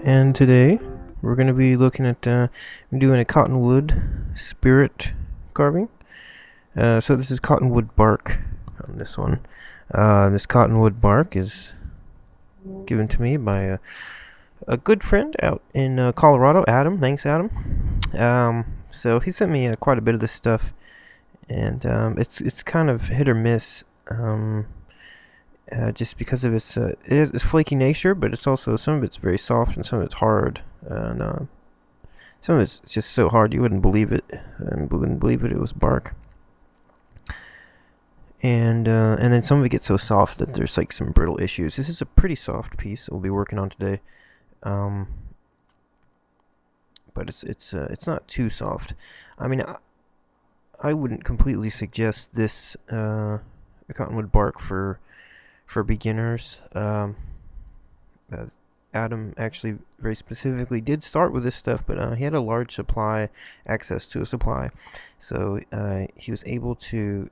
And today we're going to be looking at doing a cottonwood spirit carving. So this is cottonwood bark on this one. This cottonwood bark is given to me by a good friend out in Colorado, Adam. Thanks, Adam. So he sent me quite a bit of this stuff, and it's kind of hit or miss. Just because of its flaky nature, but it's also some of it's very soft and some of it's hard, and some of it's just so hard you wouldn't believe it, and wouldn't believe it was bark. And then some of it gets so soft that there's like some brittle issues. This is a pretty soft piece that we'll be working on today, um, but it's not too soft. I mean, I wouldn't completely suggest this cottonwood bark for beginners. Adam actually very specifically did start with this stuff, but he had a large access to a supply, so he was able to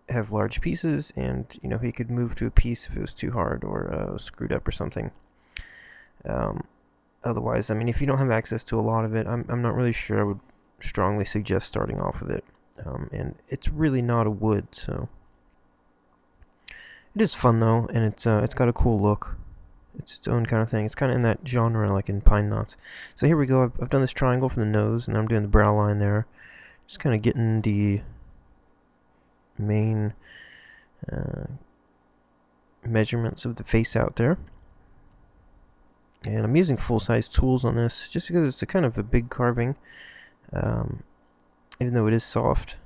have large pieces, and he could move to a piece if it was too hard or screwed up or something. Otherwise, I mean, if you don't have access to a lot of it, I'm not really sure I would strongly suggest starting off with it. And it's really not a wood, so it is fun though, and it's got a cool look. It's its own kind of thing. It's kind of in that genre, like in pine knots. So here we go. I've done this triangle for the nose, and I'm doing the brow line there. Just kind of getting the main measurements of the face out there. And I'm using full-size tools on this, just because it's a kind of a big carving. Even though it is soft,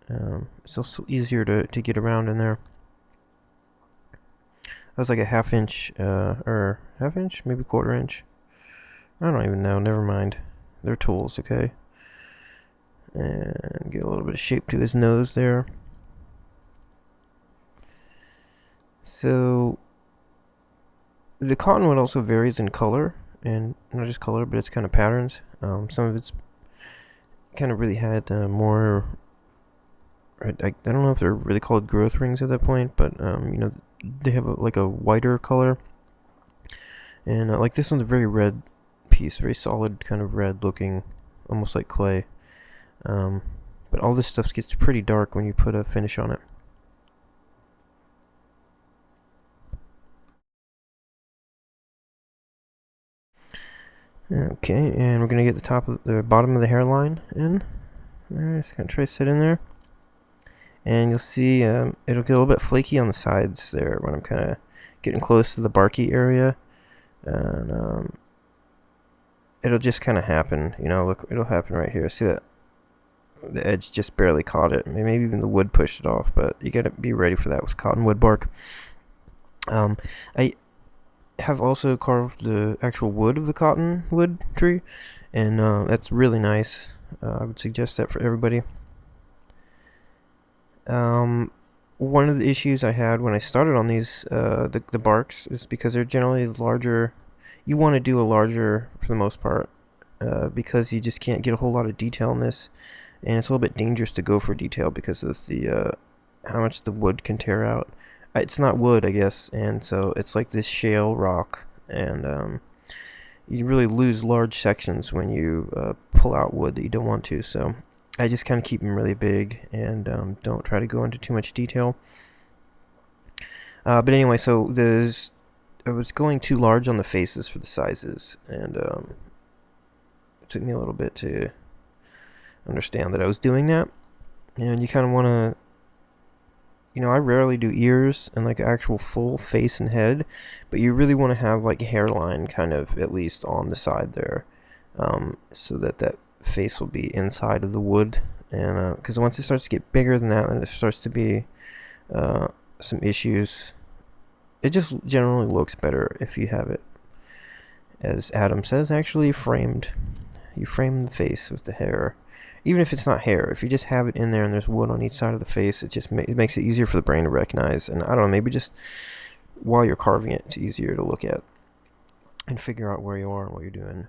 it's also easier to get around in there. That was like a half inch, or half inch, maybe quarter inch. I don't even know, never mind. They're tools, okay? And get a little bit of shape to his nose there. So, the cottonwood also varies in color, and not just color, but it's kind of patterns. Some of it's kind of really had more, I don't know if they're really called growth rings at that point, but they have like a whiter color, and like this one's a very red piece, very solid kind of red looking, almost like clay. But all this stuff gets pretty dark when you put a finish on it. Okay, and we're gonna get the bottom of the hairline in. There, just gonna trace it in there. And you'll see it'll get a little bit flaky on the sides there when I'm kind of getting close to the barky area, and it'll just kind of happen. Look, it'll happen right here. See that the edge just barely caught it. Maybe even the wood pushed it off, but you gotta be ready for that with cottonwood bark. I have also carved the actual wood of the cottonwood tree, and that's really nice. I would suggest that for everybody. One of the issues I had when I started on these, the barks, is because they're generally larger. You want to do a larger for the most part, because you just can't get a whole lot of detail in this, and it's a little bit dangerous to go for detail because of the how much the wood can tear out. It's not wood, I guess, and so it's like this shale rock, and you really lose large sections when you pull out wood that you don't want to. So I just kind of keep them really big, and don't try to go into too much detail. But anyway, so I was going too large on the faces for the sizes, and it took me a little bit to understand that I was doing that. And you kind of want to, I rarely do ears and like actual full face and head, but you really want to have like a hairline kind of at least on the side there, so that face will be inside of the wood. And because once it starts to get bigger than that, and it starts to be some issues, it just generally looks better if you have it, as Adam says, actually framed. You frame the face with the hair, even if it's not hair. If you just have it in there and there's wood on each side of the face, it makes it easier for the brain to recognize. And I don't know, maybe just while you're carving it, it's easier to look at and figure out where you are and what you're doing.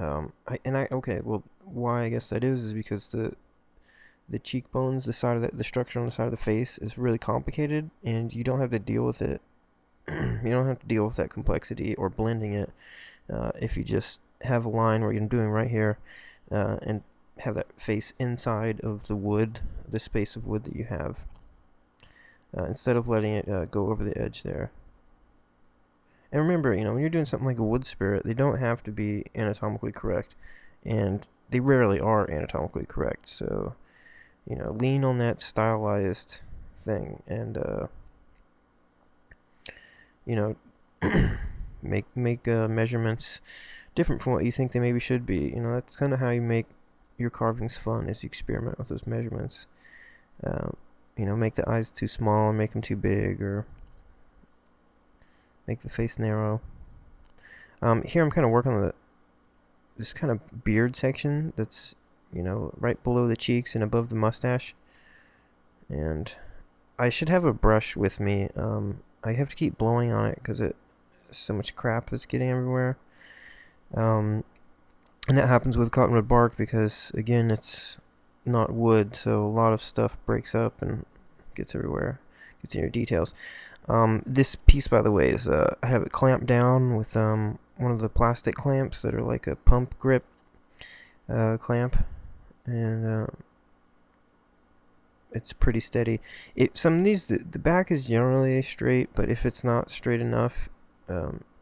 Okay, well, why I guess that is because the cheekbones, the structure on the side of the face is really complicated, and you don't have to deal with it. You don't have to deal with that complexity or blending it if you just have a line where you're doing right here, and have that face inside of the wood, the space of wood that you have, instead of letting it go over the edge there. And remember, when you're doing something like a wood spirit, they don't have to be anatomically correct, and they rarely are anatomically correct. So, lean on that stylized thing, and make measurements different from what you think they maybe should be. That's kind of how you make your carvings fun, is you experiment with those measurements. Make the eyes too small, make them too big, or make the face narrow. Here I'm kind of working on this kind of beard section that's, right below the cheeks and above the mustache. And I should have a brush with me. I have to keep blowing on it because it's so much crap that's getting everywhere. And that happens with cottonwood bark because, again, it's not wood, so a lot of stuff breaks up and gets everywhere, gets in your details. This piece, by the way, is I have it clamped down with one of the plastic clamps that are like a pump grip clamp, and it's pretty steady. Some of these, the back is generally straight, but if it's not straight enough,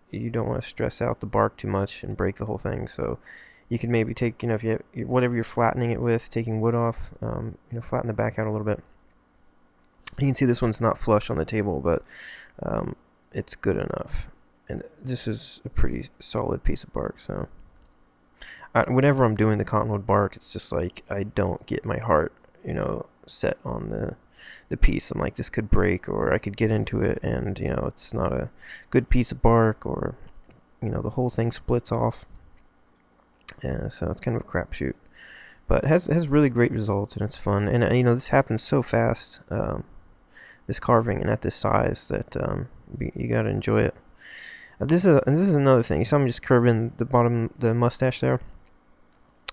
you don't want to stress out the bark too much and break the whole thing. So you can maybe take, if you have whatever you're flattening it with, taking wood off, flatten the back out a little bit. You can see this one's not flush on the table, but it's good enough. And this is a pretty solid piece of bark. So whenever I'm doing the cottonwood bark, it's just like I don't get my heart, set on the piece. I'm like, this could break, or I could get into it, and it's not a good piece of bark, or the whole thing splits off. So it's kind of a crapshoot, but it has really great results, and it's fun. And this happens so fast, this carving, and at this size, that you gotta enjoy it. This is another thing. So I'm just curving the mustache there,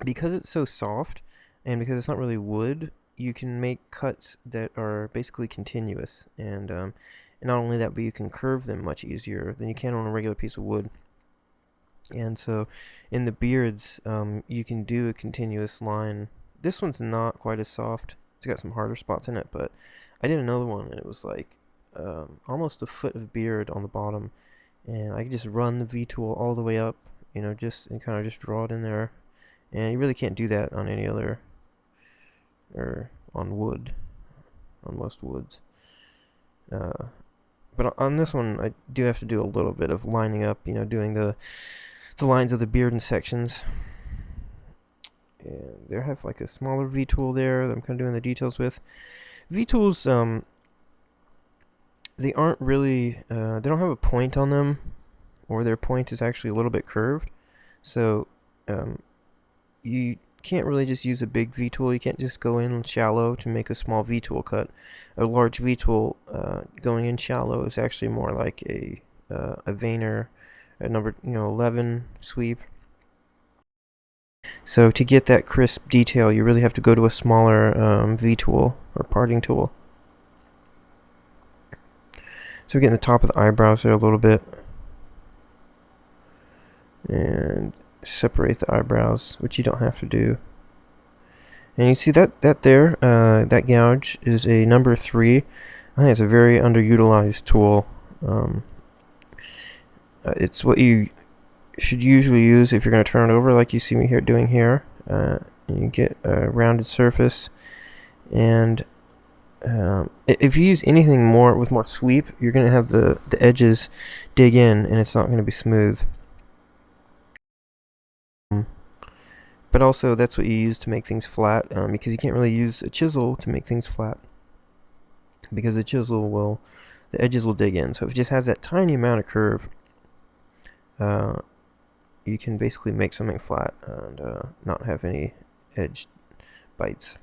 because it's so soft, and because it's not really wood. You can make cuts that are basically continuous, and not only that, but you can curve them much easier than you can on a regular piece of wood. And so in the beards, you can do a continuous line. This one's not quite as soft. It's got some harder spots in it, but I did another one, and it was like almost a foot of beard on the bottom, and I could just run the V-tool all the way up, and kind of just draw it in there. And you really can't do that on any other, or on wood, on most woods. But on this one, I do have to do a little bit of lining up, doing the lines of the beard in sections. And there I have like a smaller V-tool there that I'm kind of doing the details with. V-tools, they aren't really, they don't have a point on them, or their point is actually a little bit curved. So you can't really just use a big V-tool. You can't just go in shallow to make a small V-tool cut. A large V-tool going in shallow is actually more like a veiner, a number 11 sweep. So to get that crisp detail, you really have to go to a smaller V-tool or parting tool. So we're getting the top of the eyebrows there a little bit, and separate the eyebrows, which you don't have to do. And you see that there, that gouge is a number 3. I think it's a very underutilized tool. It's what you should usually use if you're going to turn it over, like you see me here doing here. And you get a rounded surface, and if you use anything with more sweep, you're going to have the edges dig in, and it's not going to be smooth. But also, that's what you use to make things flat, because you can't really use a chisel to make things flat, because the edges will dig in. So if it just has that tiny amount of curve, you can basically make something flat and not have any edge bites.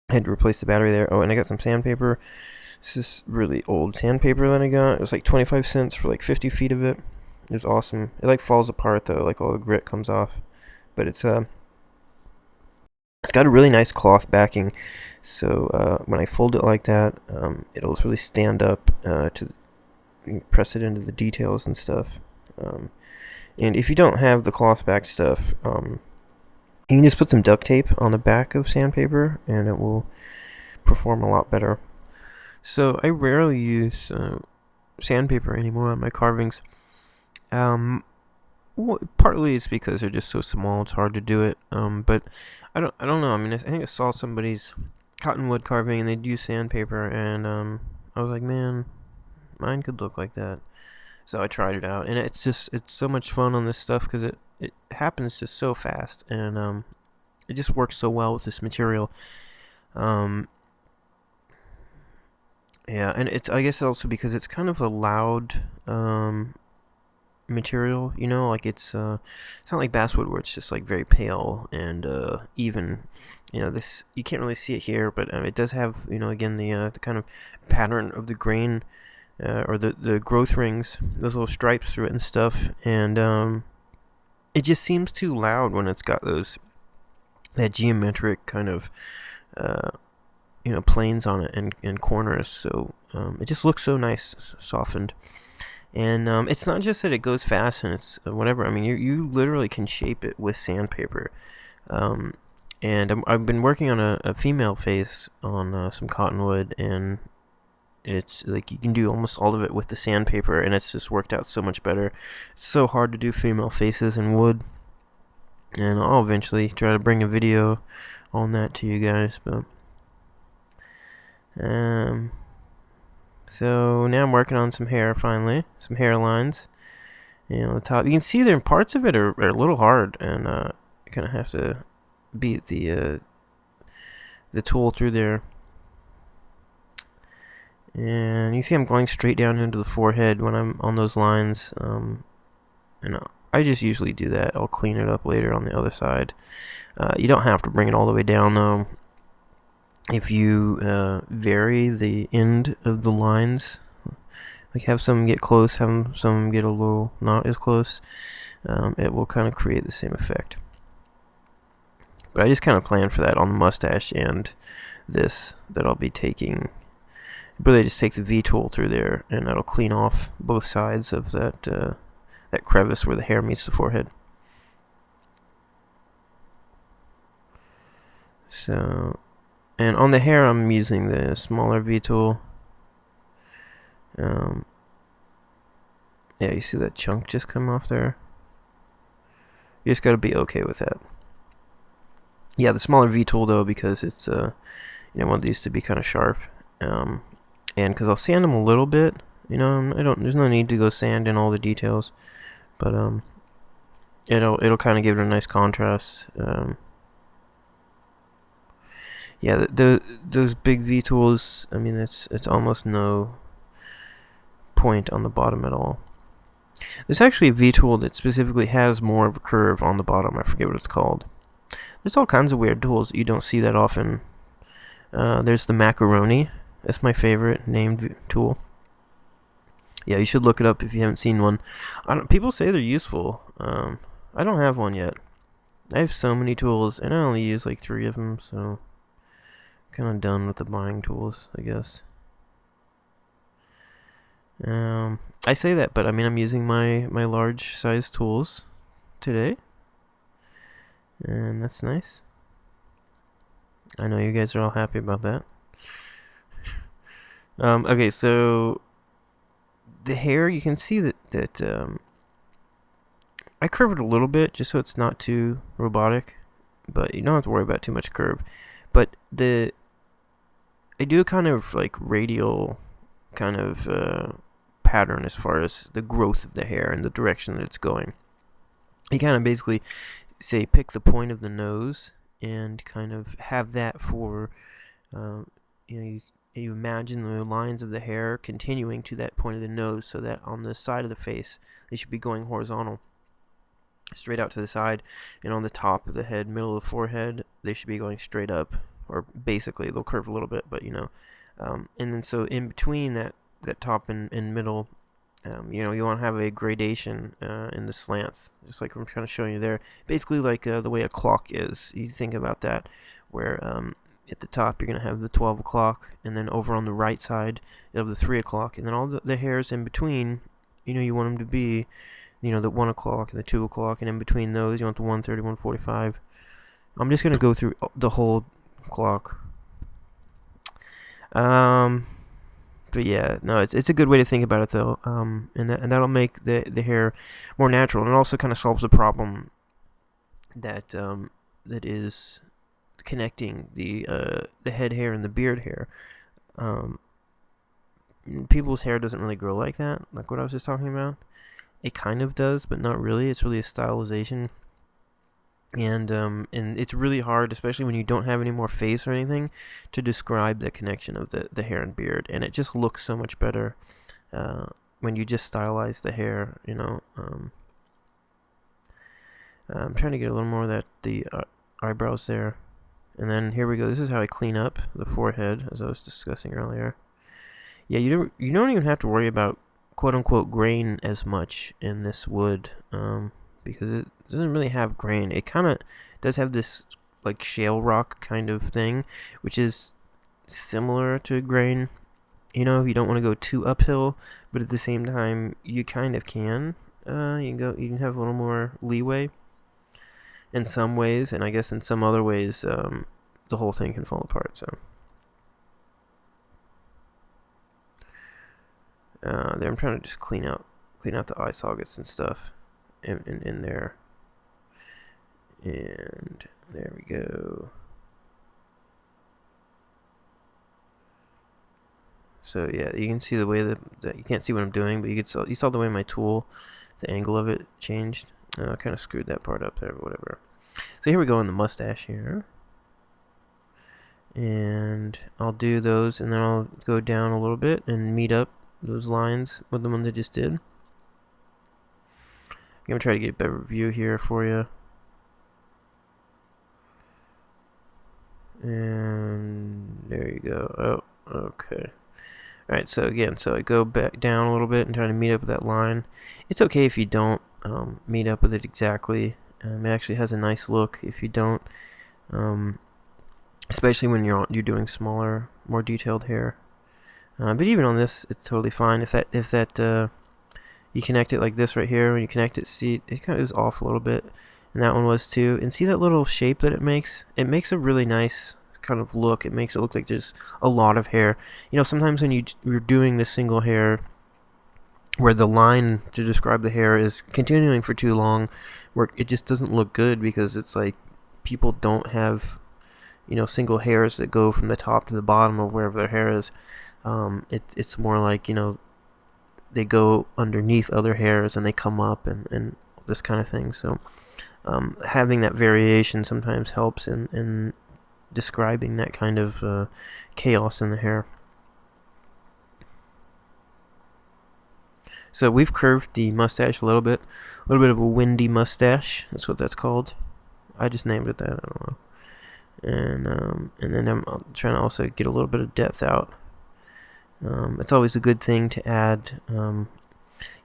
I had to replace the battery there. Oh, and I got some sandpaper. This is really old sandpaper that I got. It was like 25 cents for like 50 feet of it. It's awesome. It like falls apart though, like all the grit comes off. But it's got a really nice cloth backing, so when I fold it like that, it'll really stand up to press it into the details and stuff. And if you don't have the cloth back stuff, you can just put some duct tape on the back of sandpaper, and it will perform a lot better. So I rarely use sandpaper anymore on my carvings. Partly it's because they're just so small; it's hard to do it. But I don't know. I mean, I think I saw somebody's cottonwood carving, and they'd use sandpaper, and I was like, man, mine could look like that. So I tried it out, and it's so much fun on this stuff because it happens just so fast, and it just works so well with this material. Um, yeah, and I guess also because it's kind of a loud material, like it's not like basswood where it's just like very pale and even. This you can't really see it here, but it does have again the kind of pattern of the grain. Or the growth rings, those little stripes through it and stuff, and it just seems too loud when it's got that geometric kind of planes on it and corners. So it just looks so nice, softened, and it's not just that it goes fast and it's whatever. I mean, you literally can shape it with sandpaper. And I've been working on a female face on some cottonwood, and it's like you can do almost all of it with the sandpaper, and it's just worked out so much better. It's so hard to do female faces in wood, and I'll eventually try to bring a video on that to you guys. But so now I'm working on some hair finally, some hairlines. On the top, you can see there parts of it are a little hard, and you kind of have to beat the tool through there. And you see I'm going straight down into the forehead when I'm on those lines. And I just usually do that. I'll clean it up later on the other side. You don't have to bring it all the way down, though. If you vary the end of the lines, like have some get close, have some get a little not as close, it will kind of create the same effect. But I just kind of plan for that on the mustache and this that I'll be taking. Really just take the V-tool through there, and that'll clean off both sides of that crevice where the hair meets the forehead. So, and on the hair, I'm using the smaller V-tool. Yeah, you see that chunk just come off there? You just gotta be okay with that. Yeah, the smaller V-tool though, because it's I want these to be kind of sharp. And because I'll sand them a little bit, there's no need to go sand in all the details, but it'll kind of give it a nice contrast. Yeah, those big V tools, I mean, it's almost no point on the bottom at all. There's actually a V tool that specifically has more of a curve on the bottom. I forget what it's called. There's all kinds of weird tools that you don't see that often. There's the macaroni. That's my favorite named tool. Yeah, you should look it up if you haven't seen one. People say they're useful. I don't have one yet. I have so many tools, and I only use like 3 of them, so kind of done with the buying tools, I guess. I say that, but I mean I'm using my large size tools today, and that's nice. I know you guys are all happy about that. Okay, so the hair, you can see that I curve it a little bit just so it's not too robotic, but you don't have to worry about too much curve. But I do a kind of like radial kind of pattern as far as the growth of the hair and the direction that it's going. You kind of basically say pick the point of the nose and kind of have that for you imagine the lines of the hair continuing to that point of the nose, so that on the side of the face they should be going horizontal, straight out to the side, and on the top of the head, middle of the forehead, they should be going straight up, or basically they'll curve a little bit, but and then so in between that top and middle, you want to have a gradation in the slants, just like I'm kind of showing you there. Basically like the way a clock is. You think about that, where at the top you're going to have the 12 o'clock, and then over on the right side you have the 3 o'clock, and then all the hairs in between, you want them to be, the 1 o'clock and the 2 o'clock, and in between those, you want the 1:30, 1:45. I'm just going to go through the whole clock. But yeah, no, it's a good way to think about it, though. And that'll make the hair more natural, and it also kind of solves the problem that that is connecting the head hair and the beard hair. People's hair doesn't really grow like that, like what I was just talking about. It kind of does, but not really. It's really a stylization, and it's really hard, especially when you don't have any more face or anything, to describe the connection of the hair and beard. And it just looks so much better when you just stylize the hair. I'm trying to get a little more of the eyebrows there. And then here we go. This is how I clean up the forehead, as I was discussing earlier. Yeah, you don't even have to worry about quote unquote grain as much in this wood, because it doesn't really have grain. It kind of does have this like shale rock kind of thing, which is similar to grain. If you don't want to go too uphill, but at the same time you kind of can. You can have a little more leeway in some ways, and I guess in some other ways, the whole thing can fall apart. So there, I'm trying to just clean out the eye sockets and stuff in there. And there we go. So yeah, you can see the way that you can't see what I'm doing, but you saw the way my tool, the angle of it changed. I kind of screwed that part up there, but whatever. So here we go in the mustache here. And I'll do those, and then I'll go down a little bit and meet up those lines with the ones I just did. I'm going to try to get a better view here for you. And there you go. Oh, okay. Alright, so again, I go back down a little bit and try to meet up with that line. It's okay if you don't meet up with it exactly. It actually has a nice look if you don't, especially when you're doing smaller, more detailed hair. But even on this, it's totally fine. If that you connect it like this right here, when you connect it, see it kind of is off a little bit, and that one was too. And see that little shape that it makes? It makes a really nice kind of look. It makes it look like there's a lot of hair. Sometimes when you're doing this single hair, where the line to describe the hair is continuing for too long, where it just doesn't look good, because it's like people don't have single hairs that go from the top to the bottom of wherever their hair is. It's more like they go underneath other hairs and they come up and this kind of thing. So having that variation sometimes helps in describing that kind of chaos in the hair. So we've curved the mustache a little bit of a windy mustache. That's what that's called. I just named it that. I don't know. And then I'm trying to also get a little bit of depth out. It's always a good thing to add.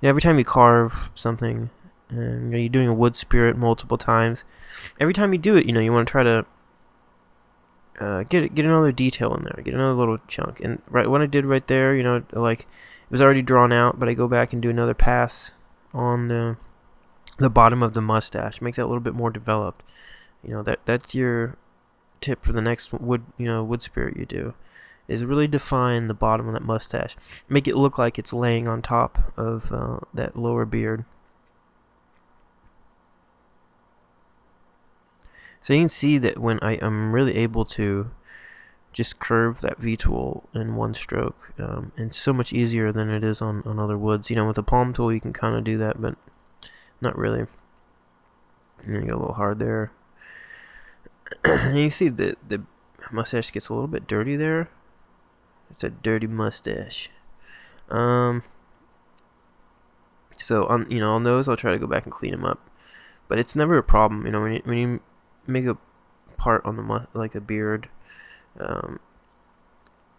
Every time you carve something, and you're doing a wood spirit multiple times, every time you do it, you want to try to get another detail in there, get another little chunk. And right what I did right there, like it was already drawn out, but I go back and do another pass on the bottom of the mustache, make that a little bit more developed. That's your tip for the next wood spirit you do, is really define the bottom of that mustache, make it look like it's laying on top of that lower beard. So you can see that when I'm really able to just curve that V-tool in one stroke, and it's so much easier than it is on other woods. With a palm tool you can kind of do that, but not really. And you get a little hard there. And you see the mustache gets a little bit dirty there. It's a dirty mustache. So on those I'll try to go back and clean them up, but it's never a problem. When you make a part on the like a beard, you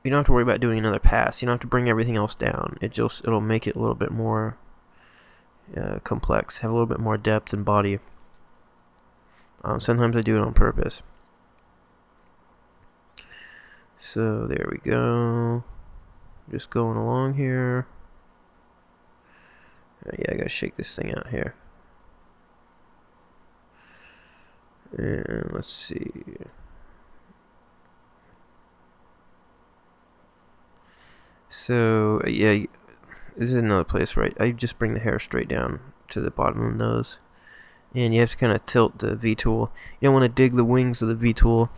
don't have to worry about doing another pass. You don't have to bring everything else down. It'll make it a little bit more complex, have a little bit more depth and body. Sometimes I do it on purpose. So there we go. Just going along here. Yeah, I gotta shake this thing out here. And let's see. So, yeah, this is another place, right? I just bring the hair straight down to the bottom of the nose. And you have to kind of tilt the V-tool. You don't want to dig the wings of the V-tool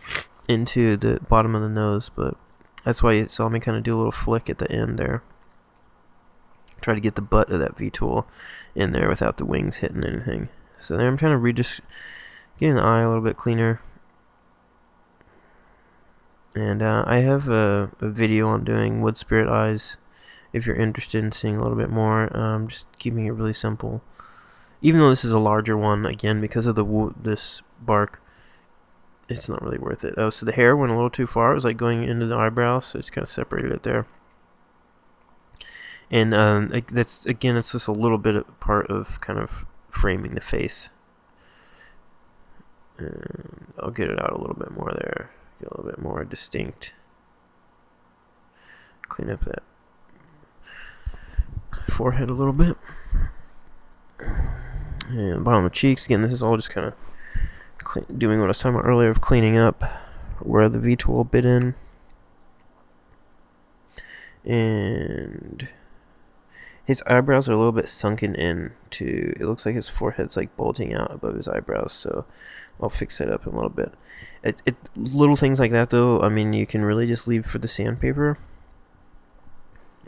into the bottom of the nose, but that's why you saw me kind of do a little flick at the end there. Try to get the butt of that V-tool in there without the wings hitting anything. So there I'm trying to just getting the eye a little bit cleaner. And I have a video on doing wood spirit eyes if you're interested in seeing a little bit more. Just keeping it really simple. Even though this is a larger one, again, because of this bark, it's not really worth it. Oh, so the hair went a little too far. It was like going into the eyebrows, so it's kind of separated it there. And that's, again, it's just a little bit of part of kind of framing the face. And I'll get it out a little bit more there. Get a little bit more distinct. Clean up that forehead a little bit. And bottom of the cheeks. Again, this is all just kind of doing what I was talking about earlier of cleaning up where the V-tool bit in. And his eyebrows are a little bit sunken in to, it looks like his forehead's like bulging out above his eyebrows, so I'll fix that up in a little bit. Little things like that though, I mean, you can really just leave for the sandpaper.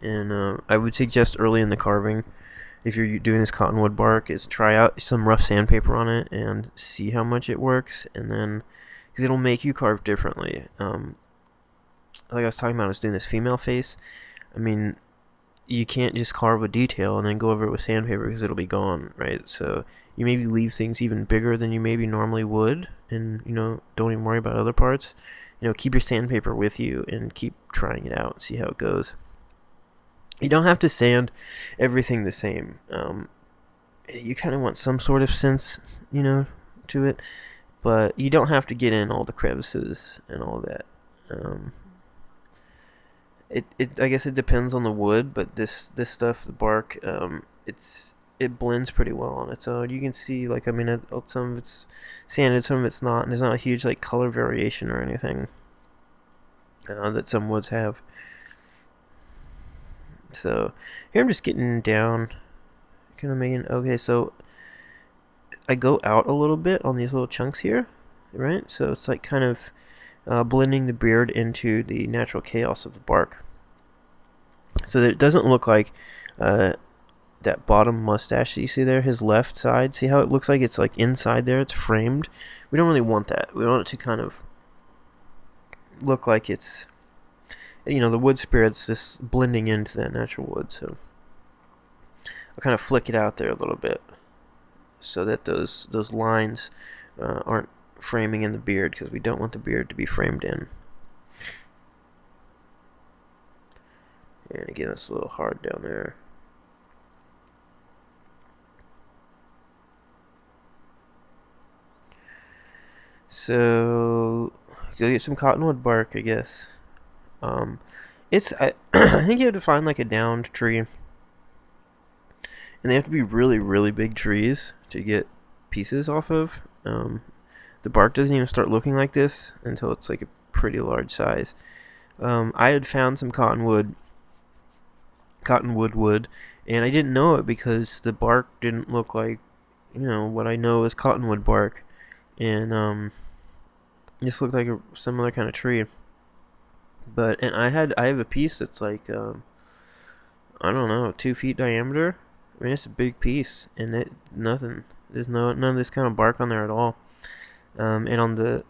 And I would suggest early in the carving, if you're doing this cottonwood bark, is try out some rough sandpaper on it and see how much it works, and then, because it'll make you carve differently. Like I was talking about, I was doing this female face. I mean, you can't just carve a detail and then go over it with sandpaper because it'll be gone, right? So you maybe leave things even bigger than you maybe normally would, and don't even worry about other parts. Keep your sandpaper with you and keep trying it out and see how it goes. You don't have to sand everything the same. You kind of want some sort of sense, to it, but you don't have to get in all the crevices and all that. I guess it depends on the wood, but this stuff, the bark, it blends pretty well on its own. You can see, like, I mean, some of it's sanded, some of it's not, and there's not a huge like color variation or anything that some woods have. So here I'm just getting down, kind of making, okay, so I go out a little bit on these little chunks here, right? So it's like kind of blending the beard into the natural chaos of the bark, so that it doesn't look like that bottom mustache that you see there, his left side. See how it looks like it's like inside there, it's framed? We don't really want that. We want it to kind of look like it's, the wood spirit's just blending into that natural wood. So I'll kind of flick it out there a little bit so that those lines aren't framing in the beard, because we don't want the beard to be framed in. And again, it's a little hard down there. So go get some cottonwood bark, I guess. I think you have to find like a downed tree, and they have to be really, really big trees to get pieces off of. The bark doesn't even start looking like this until it's like a pretty large size. I had found some cottonwood wood, and I didn't know it because the bark didn't look like what I know is cottonwood bark, and this looked like a similar kind of tree. And I have a piece that's like I don't know, 2 feet diameter. I mean, it's a big piece, and there's none of this kind of bark on there at all. And on the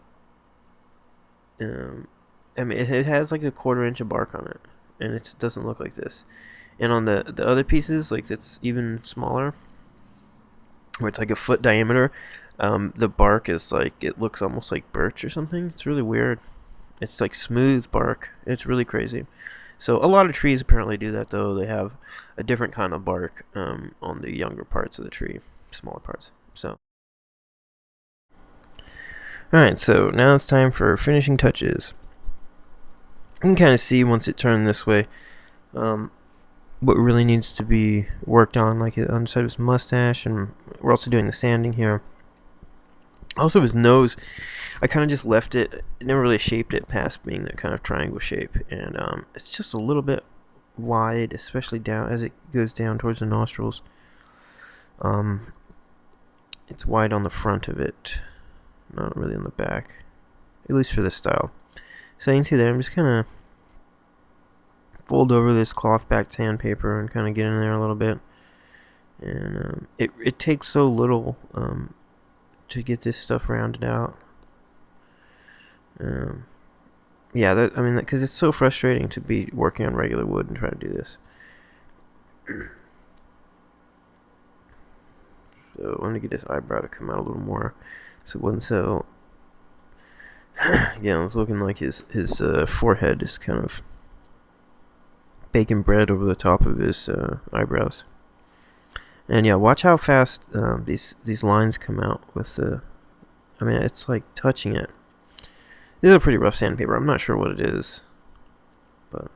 I mean, it has like a 1/4 inch of bark on it, and it doesn't look like this. And on the other pieces, like, it's even smaller, where it's like a foot diameter, the bark is like, it looks almost like birch or something. It's really weird. It's like smooth bark. It's really crazy. So a lot of trees apparently do that, though. They have a different kind of bark on the younger parts of the tree, smaller parts. So, alright, so now it's time for finishing touches. You can kind of see once it turned this way. what really needs to be worked on, like on the underside of his mustache, and we're also doing the sanding here. Also, his nose, I kind of just left it. I never really shaped it past being that kind of triangle shape, and it's just a little bit wide, especially down as it goes down towards the nostrils. It's wide on the front of it, not really on the back, at least for this style. So you can see there, I'm just kind of fold over this cloth backed sandpaper and kind of get in there a little bit. And it takes so little to get this stuff rounded out. Yeah, because it's so frustrating to be working on regular wood and try to do this. So I want to get this eyebrow to come out a little more, so it wasn't so. Yeah, it was looking like his forehead is kind of baking bread over the top of his eyebrows. And yeah, watch how fast these lines come out with the. I mean, it's like touching it. This is a pretty rough sandpaper. I'm not sure what it is, but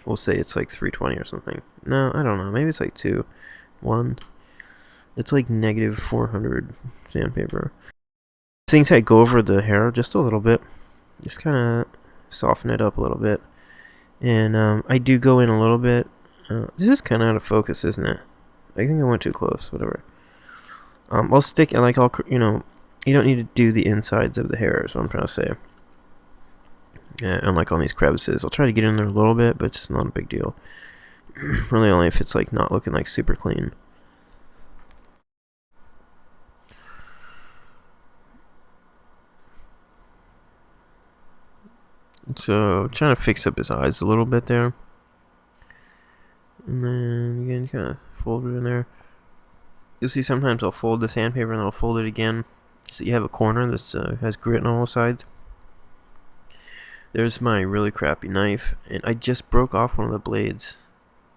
we'll say it's like 320 or something. No, I don't know. Maybe it's like 1. It's like negative 400 sandpaper. Things I go over the hair just a little bit, just kind of soften it up a little bit, and I do go in a little bit. This is kind of out of focus, isn't it? I think I went too close. Whatever. I'll stick like you don't need to do the insides of the hair, is what I'm trying to say. Yeah, unlike on these crevices, I'll try to get in there a little bit, but it's not a big deal. Really, only if it's like not looking like super clean. So, trying to fix up his eyes a little bit there. And then, again, kind of fold it in there. You'll see sometimes I'll fold the sandpaper and I'll fold it again. So you have a corner that has grit on all sides. There's my really crappy knife. And I just broke off one of the blades.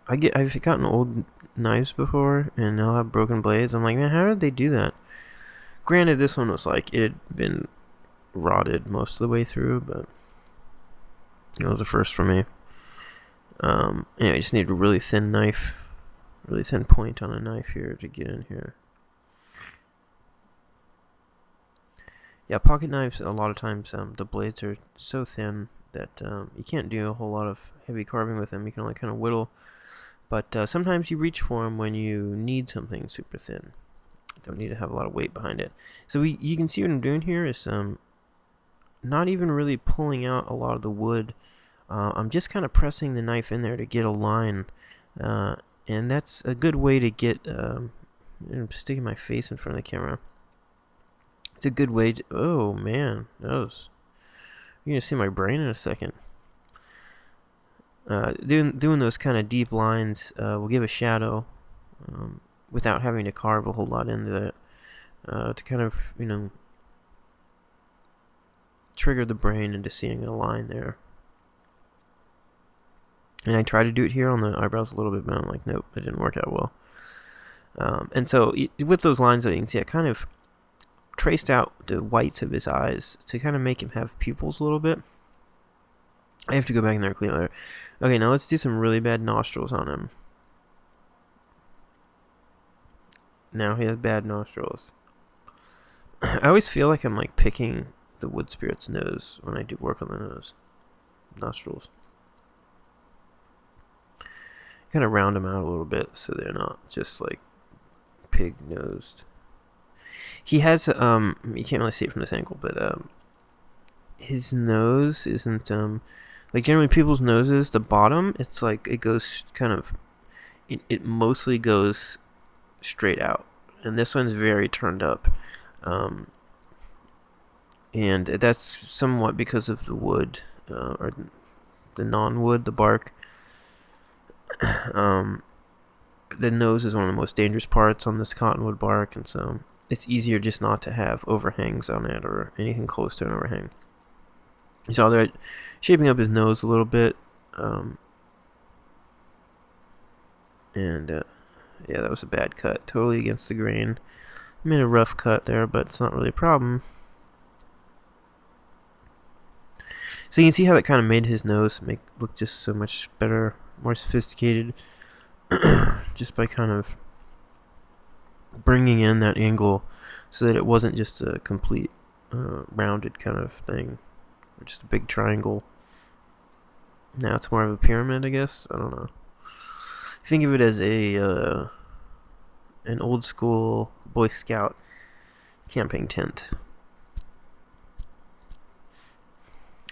I've gotten old knives before, and they'll have broken blades. I'm like, man, how did they do that? Granted, this one was like, it had been rotted most of the way through, but it was a first for me. Anyway, I just need a really thin knife, really thin point on a knife here to get in here. Yeah, pocket knives, a lot of times the blades are so thin that you can't do a whole lot of heavy carving with them. You can only kind of whittle. But sometimes you reach for them when you need something super thin. You don't need to have a lot of weight behind it. So you can see what I'm doing here is not even really pulling out a lot of the wood. I'm just kind of pressing the knife in there to get a line. And that's a good way to get... I'm sticking my face in front of the camera. It's a good way to... Oh, man. You're going to see my brain in a second. Doing those kind of deep lines will give a shadow without having to carve a whole lot into it to kind of, trigger the brain into seeing a line there. And I try to do it here on the eyebrows a little bit, but I'm like, nope, it didn't work out well. And so with those lines, you can see I kind of traced out the whites of his eyes to kind of make him have pupils a little bit. I have to go back in there and clean it later. Okay, now let's do some really bad nostrils on him. Now he has bad nostrils. I always feel like I'm like picking the wood spirit's nose when I do work on the nostrils. Kind of round them out a little bit so they're not just like pig-nosed. He has you can't really see it from this angle, but his nose isn't like generally people's noses, the bottom, it's like it goes kind of it mostly goes straight out, and this one's very turned up, and that's somewhat because of the wood or the non-wood, the bark. The nose is one of the most dangerous parts on this cottonwood bark, and so it's easier just not to have overhangs on it or anything close to an overhang. You saw there shaping up his nose a little bit, and yeah, that was a bad cut, totally against the grain. I made a rough cut there, but it's not really a problem. So you can see how that kind of made his nose look just so much better more sophisticated, just by kind of bringing in that angle so that it wasn't just a complete rounded kind of thing, or just a big triangle. Now it's more of a pyramid, I guess. I don't know. Think of it as an old school Boy Scout camping tent.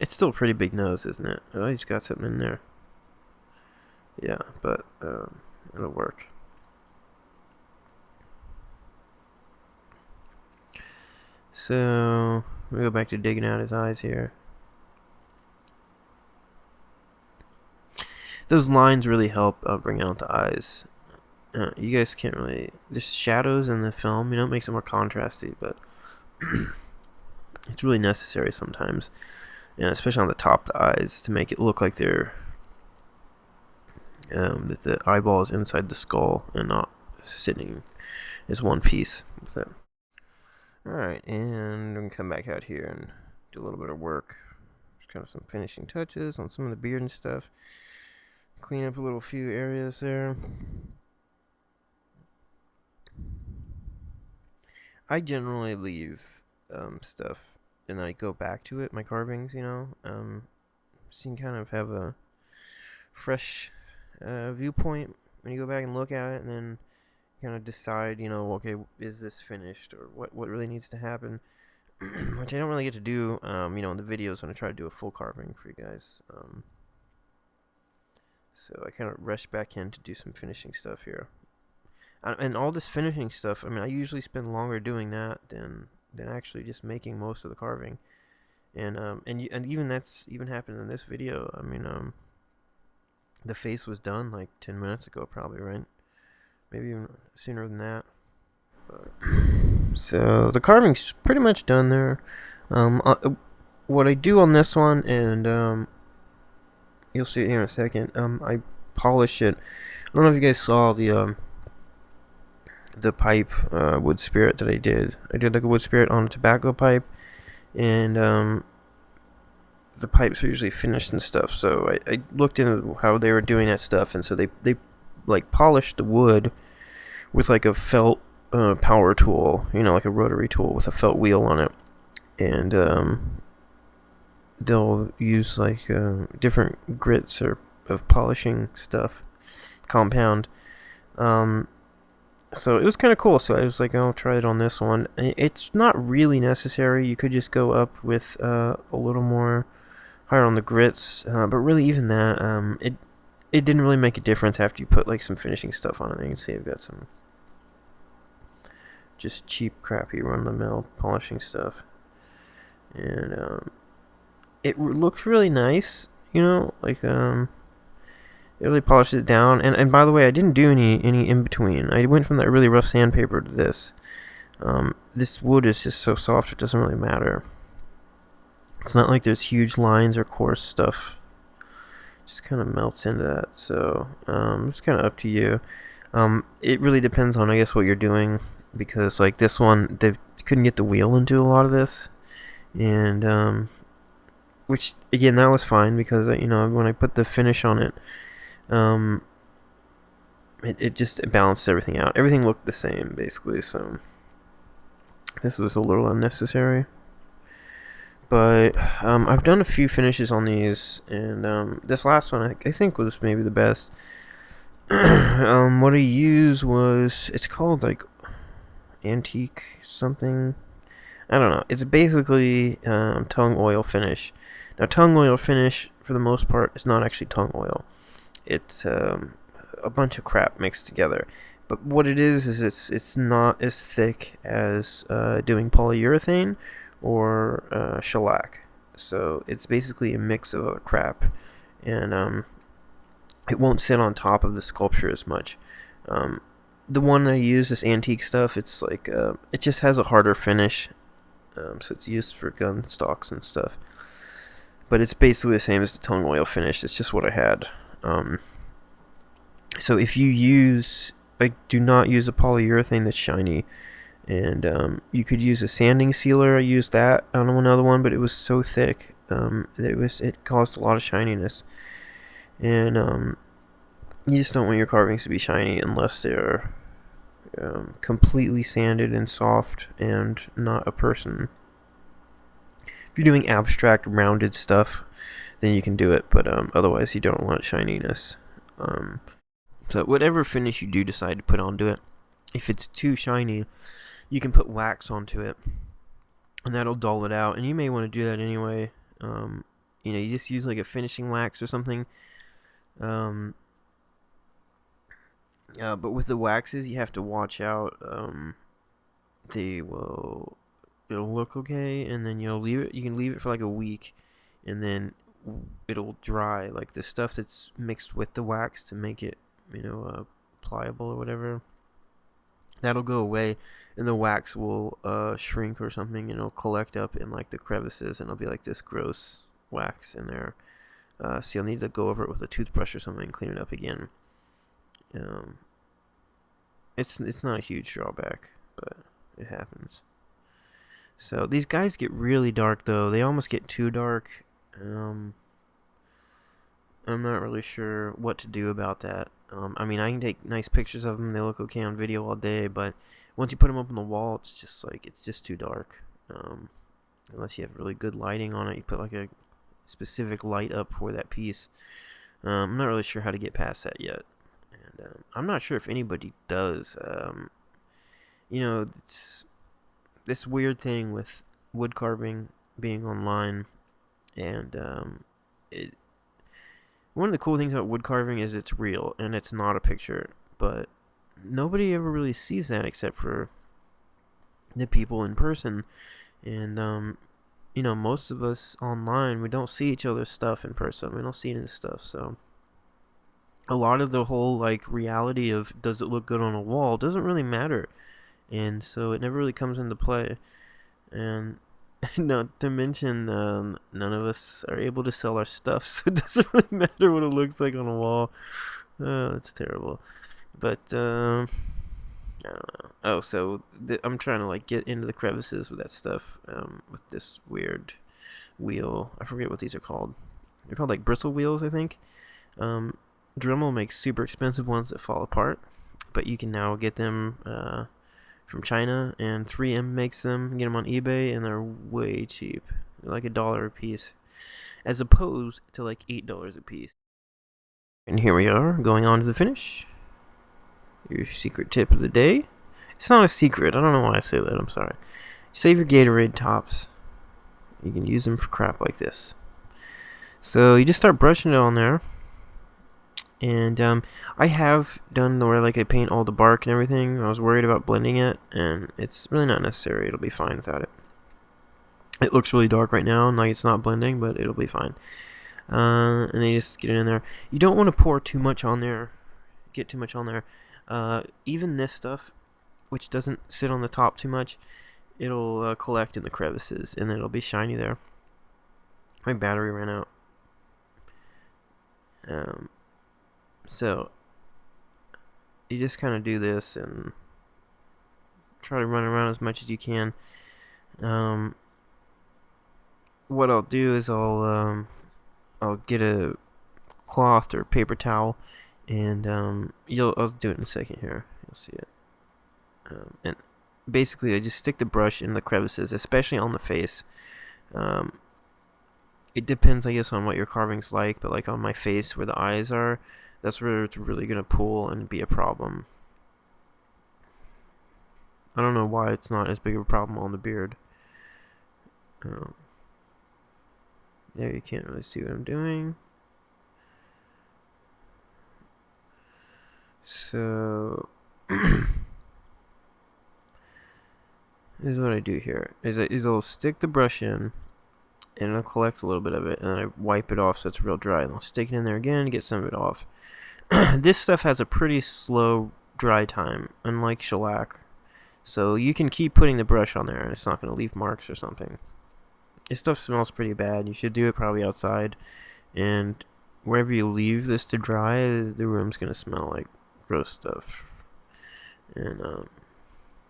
It's still a pretty big nose, isn't it? Oh, he's got something in there. Yeah, but it'll work. So we go back to digging out his eyes here. Those lines really help bring out the eyes. You guys can't really... There's shadows in the film, it makes it more contrasty, but it's really necessary sometimes, especially on the top of the eyes, to make it look like they're... that the eyeball is inside the skull and not sitting as one piece with it. Alright, and I'm going to come back out here and do a little bit of work. Just kind of some finishing touches on some of the beard and stuff. Clean up a little few areas there. I generally leave stuff and I go back to it, my carvings, so you can kind of have a fresh viewpoint when you go back and look at it, and then kind of decide, okay, is this finished, or what really needs to happen, which I don't really get to do, in the videos when I try to do a full carving for you guys. So I kind of rush back in to do some finishing stuff here. And all this finishing stuff, I usually spend longer doing that than actually just making most of the carving. And even that's even happened in this video. The face was done like 10 minutes ago, probably, right? Maybe even sooner than that. So the carving's pretty much done there. What I do on this one, and you'll see it here in a second, I polish it. I don't know if you guys saw the pipe wood spirit that I did. I did like a wood spirit on a tobacco pipe, and the pipes are usually finished and stuff, so I looked into how they were doing that stuff, and so they like polished the wood with like a felt power tool, like a rotary tool with a felt wheel on it, and they'll use like different grits of polishing stuff, compound. So it was kind of cool, so I was like, I'll try it on this one. It's not really necessary. You could just go up with a little more higher on the grits, but really even that, it didn't really make a difference after you put like some finishing stuff on it. You can see I've got some just cheap, crappy, run-of-the-mill polishing stuff, and it looks really nice, it really polishes it down. And by the way, I didn't do any in between. I went from that really rough sandpaper to this. This wood is just so soft, it doesn't really matter. It's not like there's huge lines or coarse stuff. It just kind of melts into that. So it's kind of up to you. It really depends on, I guess, what you're doing, because like this one, they couldn't get the wheel into a lot of this, and which again, that was fine, because when I put the finish on it, it just balanced everything out. Everything looked the same basically, so this was a little unnecessary. But I've done a few finishes on these, and this last one I think was maybe the best. What I used was, it's called like antique something, I don't know. It's basically tongue oil finish. Now, tongue oil finish, for the most part, is not actually tongue oil. It's a bunch of crap mixed together. But what it is it's not as thick as doing polyurethane or shellac. So it's basically a mix of other crap, and it won't sit on top of the sculpture as much. The one I use, this antique stuff, it's like it just has a harder finish, so it's used for gun stocks and stuff. But it's basically the same as the tongue oil finish. It's just what I had. So if you use, do not use a polyurethane that's shiny, and you could use a sanding sealer. I used that on another one, but it was so thick, it caused a lot of shininess, and You just don't want your carvings to be shiny unless they're completely sanded and soft and not a person. If you're doing abstract rounded stuff, then you can do it, but otherwise you don't want shininess. So whatever finish you do decide to put onto it, if it's too shiny, you can put wax onto it, and that'll dull it out. And you may want to do that anyway. You just use like a finishing wax or something. But with the waxes, you have to watch out. It'll look okay, and then you'll leave it. You can leave it for like a week, and then it'll dry. Like the stuff that's mixed with the wax to make it, pliable or whatever. That'll go away, and the wax will shrink or something, and it'll collect up in like the crevices, and it'll be like this gross wax in there. So you'll need to go over it with a toothbrush or something and clean it up again. It's not a huge drawback, but it happens. So these guys get really dark though. They almost get too dark. I'm not really sure what to do about that. I can take nice pictures of them. They look okay on video all day, but once you put them up on the wall, it's just too dark. Unless you have really good lighting on it, you put like a specific light up for that piece. I'm not really sure how to get past that yet, and I'm not sure if anybody does. It's this weird thing with wood carving being online, and one of the cool things about wood carving is it's real and it's not a picture, but nobody ever really sees that except for the people in person. And most of us online, we don't see each other's stuff in person. We don't see any stuff, so a lot of the whole like reality of does it look good on a wall doesn't really matter, and so it never really comes into play. And not to mention, none of us are able to sell our stuff, so it doesn't really matter what it looks like on a wall. Oh, it's terrible. But I don't know. Oh, so I'm trying to like get into the crevices with that stuff. With this weird wheel. I forget what these are called. They're called like bristle wheels, I think. Dremel makes super expensive ones that fall apart, but you can now get them from China, and 3M makes them. You can get them on eBay, and they're way cheap. They're like $1 a piece, as opposed to like $8 a piece. And here we are, going on to the finish. Your secret tip of the day. It's not a secret. I don't know why I say that. I'm sorry. Save your Gatorade tops. You can use them for crap like this. So you just start brushing it on there. And I have done the where like I paint all the bark and everything. I was worried about blending it, and it's really not necessary. It'll be fine without it. It looks really dark right now, and like it's not blending, but it'll be fine. And then you just get it in there. You don't want to pour too much on there. Get too much on there. Even this stuff, which doesn't sit on the top too much, it'll collect in the crevices, and then it'll be shiny there. My battery ran out. So you just kind of do this and try to run around as much as you can. What I'll do is I'll get a cloth or paper towel, and I'll do it in a second here. You'll see it. And basically, I just stick the brush in the crevices, especially on the face. It depends, I guess, on what your carving's like, but like on my face where the eyes are, that's where it's really going to pull and be a problem. I don't know why it's not as big of a problem on the beard. There you can't really see what I'm doing. So this is what I do here. Is I'll stick the brush in, and I'll collect a little bit of it, and then I wipe it off so it's real dry, and I'll stick it in there again and get some of it off. This stuff has a pretty slow dry time, unlike shellac, so you can keep putting the brush on there and it's not going to leave marks or something. This stuff smells pretty bad. You should do it probably outside, and wherever you leave this to dry, the room's going to smell like gross stuff. And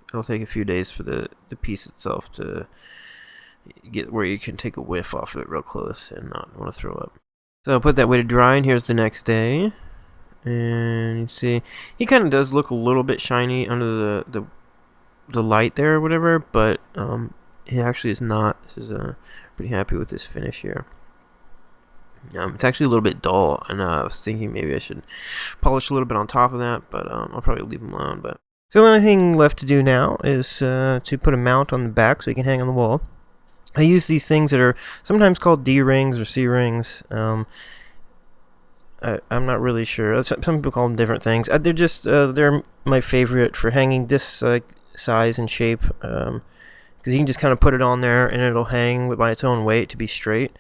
it'll take a few days for the piece itself to get where you can take a whiff off of it real close and not want to throw up. So I'll put that way to dry, and here's the next day. And you see, he kind of does look a little bit shiny under the light there or whatever, but he actually is not. This is pretty happy with this finish here. It's actually a little bit dull, and I was thinking maybe I should polish a little bit on top of that, but I'll probably leave them alone. But so the only thing left to do now is to put a mount on the back so you can hang on the wall. I use these things that are sometimes called D rings or C rings. I'm not really sure. Some people call them different things. They're just they're my favorite for hanging this size and shape, because you can just kind of put it on there and it'll hang by its own weight to be straight.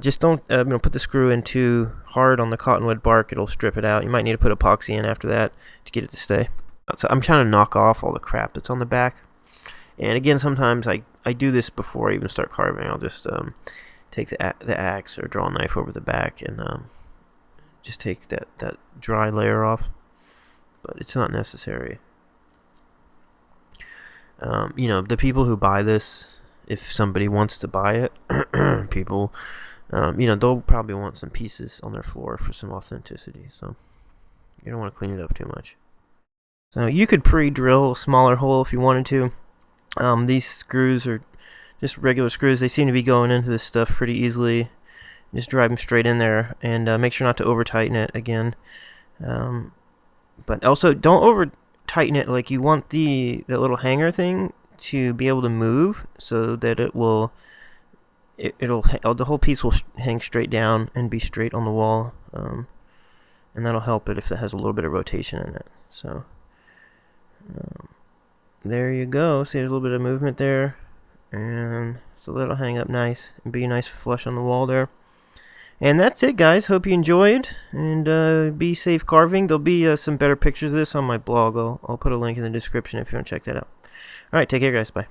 Just don't put the screw in too hard on the cottonwood bark. It'll strip it out. You might need to put epoxy in after that to get it to stay. So I'm trying to knock off all the crap that's on the back. And again, sometimes I do this before I even start carving. I'll just take the axe or draw a knife over the back and just take that dry layer off. But it's not necessary. The people who buy this, if somebody wants to buy it, people, they'll probably want some pieces on their floor for some authenticity. So you don't want to clean it up too much. So you could pre-drill a smaller hole if you wanted to. These screws are just regular screws. They seem to be going into this stuff pretty easily. Just drive them straight in there, and make sure not to over tighten it again. But also don't over tighten it. Like, you want that little hanger thing to be able to move so that it'll the whole piece will hang straight down and be straight on the wall, and that'll help it if it has a little bit of rotation in it. So there you go. See, there's a little bit of movement there, and so that'll hang up nice and be nice flush on the wall there. And that's it, guys. Hope you enjoyed, and be safe carving. There'll be some better pictures of this on my blog. I'll put a link in the description if you want to check that out. Alright, take care, guys. Bye.